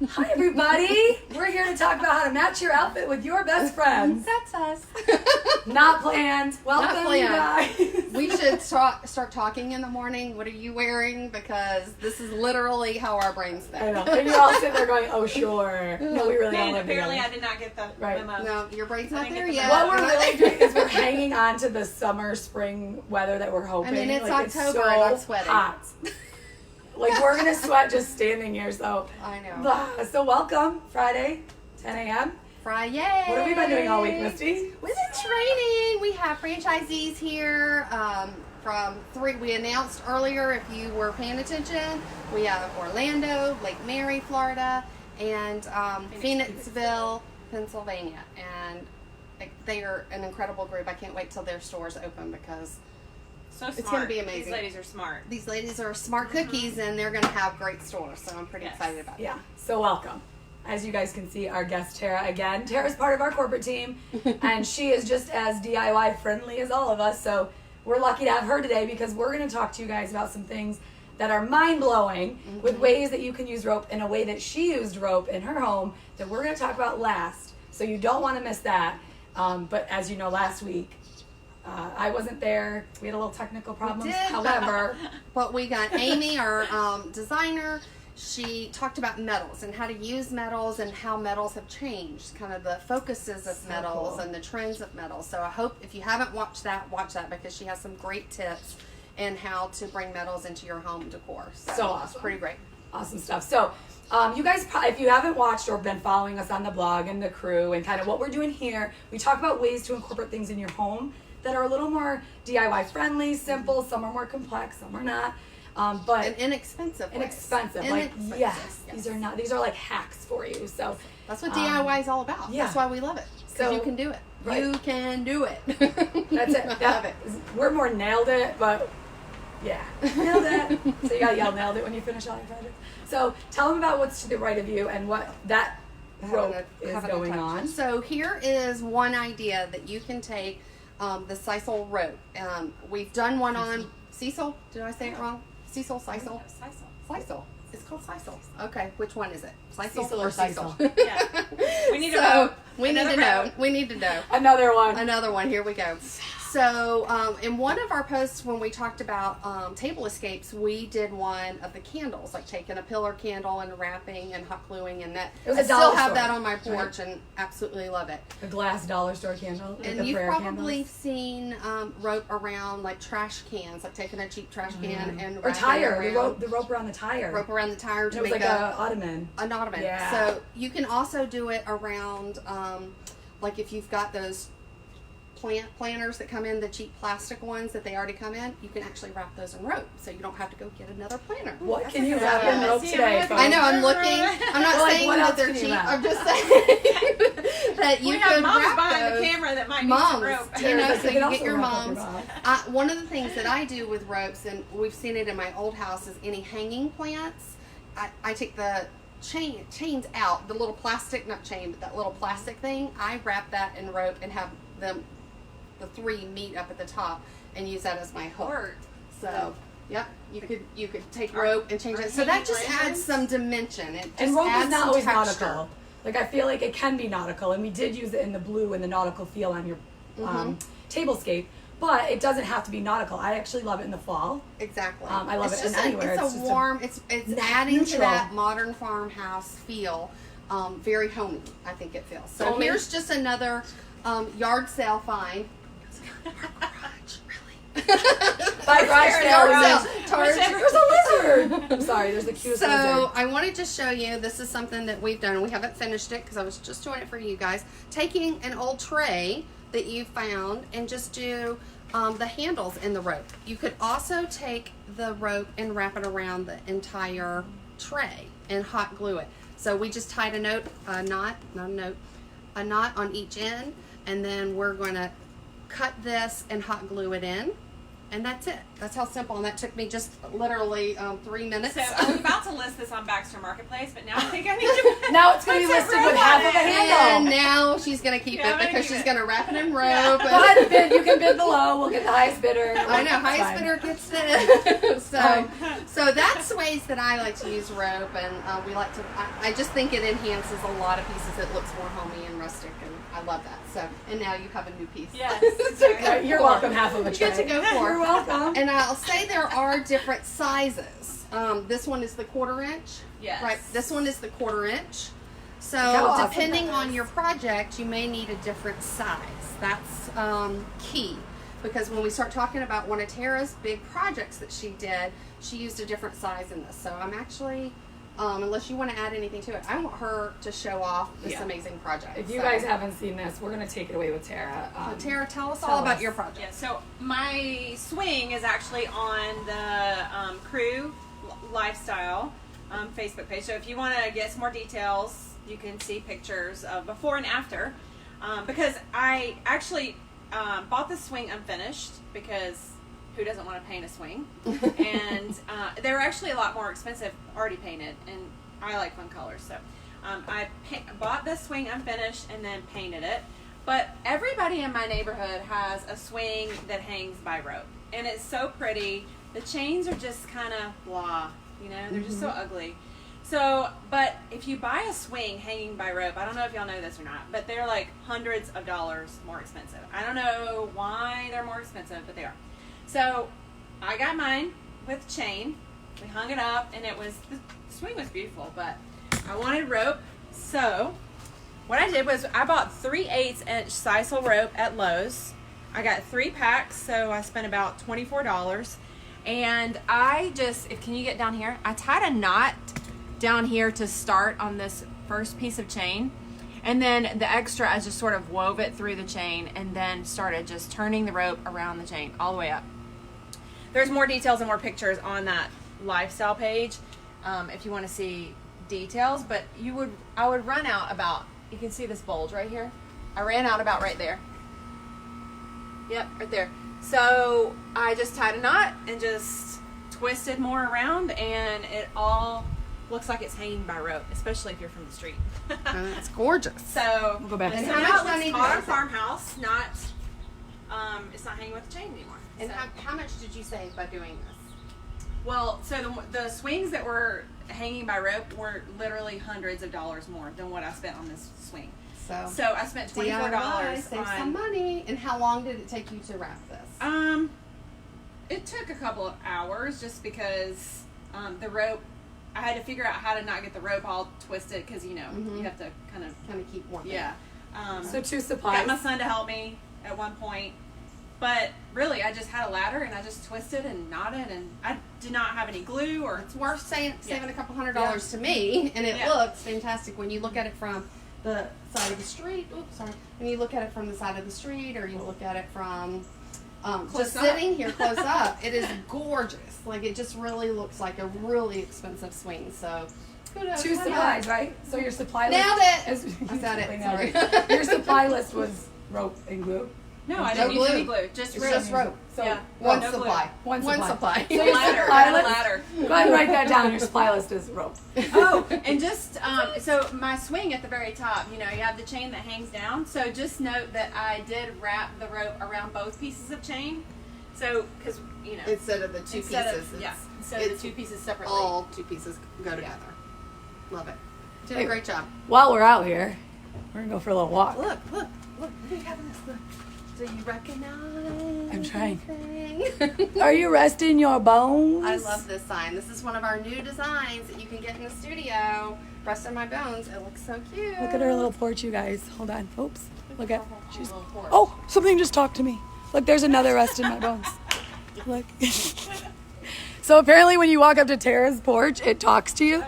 Hi everybody! We're here to talk about how to match your outfit with your best friends. That's us. Not planned. Welcome, Not planned. you guys. We should start talking in the morning. What are you wearing? Because this is literally how our brains think. I know. And you're all sitting there going, oh sure. No, we really don't And live apparently together. I did not get the Right. memo. No, your brain's I not didn't there get the yet. What we're really doing is we're hanging on to the summer, spring weather that we're hoping. I mean, it's like, October so and I'm sweating. hot. Like, we're going to sweat just standing here, so. I know. So welcome, Friday, 10 a.m. Friday. What have we been doing all week, Misty? We've been training. We have franchisees here from three. We announced earlier, if you were paying attention, we have Orlando, Lake Mary, Florida, and Phoenixville, Pennsylvania. And they are an incredible group. I can't wait till their stores open because So smart. it's going to be amazing. These ladies are smart. These ladies are smart cookies, and they're going to have great stores. So I'm pretty excited about it. Yeah, so welcome. As you guys can see, our guest Tara again. Tara's part of our corporate team, and she is just as DIY friendly as all of us. So we're lucky to have her today because we're going to talk to you guys about some things that are mind-blowing with ways that you can use rope in a way that she used rope in her home that we're going to talk about last. So you don't want to miss that. But as you know, last week, I wasn't there. We had a little technical problems. did. However, But we got Amy, our designer. She talked about metals and how to use metals and how metals have changed, kind of the focuses of So metals cool. and the trends of metals. So I hope if you haven't watched that, watch that because she has some great tips in how to bring metals into your home decor. So awesome. It's pretty great. awesome stuff. So, you guys, if you haven't watched or been following us on the blog and the crew and kind of what we're doing here, we talk about ways to incorporate things in your home that are a little more DIY friendly, simple. Some are more complex, some are not. But And inexpensive. ways. inexpensive. Inexpensive, Yes, these are like hacks for you. So That's what DIY is all about. yeah. That's why we love it. Because So- you can do it. right. You can do it. that's it. I love it. We're more nailed it, but yeah, nailed it. So you gotta yell nailed it when you finish all your projects. So tell them about what's to the right of you and what that rope is Having a going touch. on. So here is one idea that you can take the Sisal rope. We've done one on Sisal. Did I say it wrong? Sisal. Sisal. It's called Sisal. Okay, which one is it? Sisal Sisal or or Sisal? Yeah. We need to So know. we need Another to know. rope. We need to know. Another one. Another one. Here we go. So, in one of our posts when we talked about table escapes, we did one of the candles, like taking a pillar candle and wrapping and hot gluing, and that. It was I a still dollar have store, that on my porch and absolutely love it. A glass dollar store candle. Like And the you've prayer probably candles. seen rope around like trash cans, like taking a cheap trash can and Or wrapping tire. it The rope around the tire. rope around the tire to It was make like a ottoman. an ottoman. Yeah. So you can also do it around, like if you've got those planters that come in, the cheap plastic ones that they already come in, you can actually wrap those in rope, so you don't have to go get another planter. What That's can a you good wrap idea. in rope See, today, I'm folks? I know, I'm looking. I'm not Well, like, saying what that else they're can you cheap. wrap? I'm just saying that you We have could moms wrap behind those. the camera that might need some Moms, rope. you know, Like, so you you can get also your wrap up moms. mom. One of the things that I do with ropes, and we've seen it in my old house, is any hanging plants. I take the chains out, the little plastic, not chain, but that little plastic thing. I wrap that in rope and have them, the three meet up at the top, and use that as my hook. So, yep, you could take rope and change Are it. So that hanging just adds lanterns? some dimension. It just And rope adds is not some always texture. nautical. Like, I feel like it can be nautical, and we did use it in the blue and the nautical feel on your tablescape, but it doesn't have to be nautical. I actually love it in the fall. Exactly. I love it's it in just anywhere. It's It's a just a warm. It's adding to neutral. that modern farmhouse feel. Very homey, I think it feels. So Homey. here's just another yard sale find. By garage sale. Yard sale. There's a lizard. I'm sorry, there's the cutest So lizard. I want to just show you, this is something that we've done. We haven't finished it because I was just doing it for you guys. Taking an old tray that you found and just do the handles in the rope. You could also take the rope and wrap it around the entire tray and hot glue it. So we just tied a knot on each end, and then we're going to cut this and hot glue it in. And that's it. That's how simple. And that took me just literally 3 minutes. So I was about to list this on Baxter Marketplace, but now I think I need to. Now it's going to be listed with half of a And handle. now she's gonna keep Yeah, it I'm gonna because keep she's it. gonna wrap it in rope. Go ahead and bid. You can bid below. We'll get the highest bidder. I know, It's highest fine. bidder gets it. So that's ways that I like to use rope, and we like to. I just think it enhances a lot of pieces. It looks more homey and rustic, and I love that. So, and now you have a new piece. Yes. You're welcome, half of a You tray. get to go for. You're welcome. And I'll say there are different sizes. This one is the 1/4 inch. Yes. Right. This one is the 1/4 inch. So how awesome depending that on is. your project, you may need a different size. That's key. Because when we start talking about one of Tara's big projects that she did, she used a different size in this. So I'm actually, unless you want to add anything to it, I want her to show off this Yeah. amazing project. If you So- guys haven't seen this, we're going to take it away with Tara. So Tara, tell us tell all about us. your project. Yeah, so my swing is actually on the Crew Lifestyle Facebook page. So if you want to get some more details, you can see pictures of before and after. Because I actually bought the swing unfinished because who doesn't want to paint a swing? And they were actually a lot more expensive already painted, and I like fun colors. So I bought the swing unfinished and then painted it. But everybody in my neighborhood has a swing that hangs by rope, and it's so pretty. The chains are just kind of blah, you know, they're just so ugly. So, but if you buy a swing hanging by rope, I don't know if y'all know this or not, but they're like hundreds of dollars more expensive. I don't know why they're more expensive, but they are. So I got mine with chain. We hung it up, and the swing was beautiful, but I wanted rope. So what I did was I bought 3/8 inch Sisal rope at Lowe's. I got 3 packs, so I spent about $24. And I just, can you get down here? I tied a knot down here to start on this first piece of chain. And then the extra, I just sort of wove it through the chain and then started just turning the rope around the chain all the way up. There's more details and more pictures on that lifestyle page if you want to see details. But I would run out about, you can see this bulge right here. I ran out about right there. Yep, right there. So I just tied a knot and just twisted more around, and it all looks like it's hanging by rope, especially if you're from the street. It's gorgeous. So We'll go back. And so how now much it do I looks need to modern make it? farmhouse, not it's not hanging with the chain anymore. And So- how much did you save by doing this? well, so the swings that were hanging by rope were literally hundreds of dollars more than what I spent on this swing. So I spent $24 DIY, save some on. money. And how long did it take you to wrap this? It took a couple of hours just because the rope. I had to figure out how to not get the rope all twisted because you have to kind of Kind of keep warming. yeah. So 2 Got supplies. my son to help me at one point, but really I just had a ladder and I just twisted and knotted, and I did not have any glue or. It's worth saving Yeah. a couple $100 to me, and it Yeah. looks fantastic when you look at it from the side of the street. Oops, sorry. When you look at it from the side of the street, or you look at it from Close just up. sitting here close up, it is gorgeous. Like, it just really looks like a really expensive swing. So, kudos. 2 supplies, right? So your supply list Nailed it. is I said it. nailed Sorry. Your supply list was rope and glue. No, I No didn't use any glue. glue. Just It's rope. just rope. So Yeah. One No glue. supply. One One supply. supply. So A your ladder. supply I had a list- ladder. Go ahead and write that down. Your supply list is rope. Oh, and just so my swing at the very top, you have the chain that hangs down. So just note that I did wrap the rope around both pieces of chain. So because Instead of the two instead pieces. of, yeah, it's- instead of it's the 2 pieces separately. all 2 pieces go together. Love it. Did Hey. a great job. While we're out here, we're gonna go for a little walk. Look. We have this. Look. Do you recognize? I'm trying. anything? Are you resting your bones? I love this sign. This is one of our new designs that you can get in the studio. Rest of my bones. It looks so cute. Look at her little porch, you guys. Hold on. Oops. Look at. She's. Little porch. Oh, something just talked to me. Look, there's another rest in my bones. Look. So apparently, when you walk up to Tara's porch, it talks to you.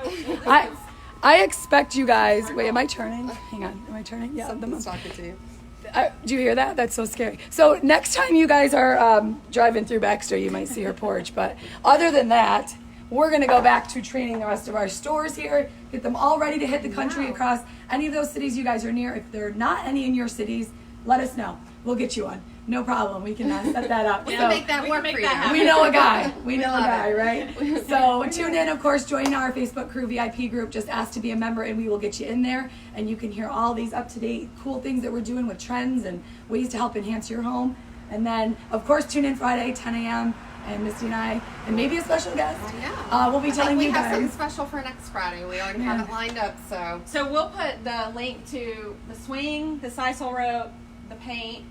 I expect you guys. Wait, am I turning? Hang on. Am I turning? Yeah. Something's talking to you. Do you hear that? That's so scary. So next time you guys are driving through Baxter, you might see her porch. But other than that, we're going to go back to training the rest of our stores here, get them all ready to hit the country across any of those cities you guys are near. If there are not any in your cities, let us know. We'll get you on. No problem. We can set that up. We So- can make that we work can make for that you. happen. we know a guy. We know a love guy, it. right? So tune in, of course, join our Facebook Crew VIP group. Just ask to be a member and we will get you in there. And you can hear all these up-to-date cool things that we're doing with trends and ways to help enhance your home. And then, of course, tune in Friday, 10 a.m. And Misty and I, and maybe a special guest. Yeah. We'll be I think telling we you have something guys. special for next Friday. We already have it lined up, so. So we'll put the link to the swing, the Sisal rope, the paint,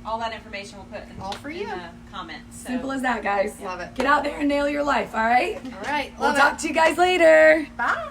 all that information we'll put in, All for in you. the comments. So. Simple as that, guys. Love it. Get out there and nail your life, all right? All right. We'll Love talk to you guys later. Bye.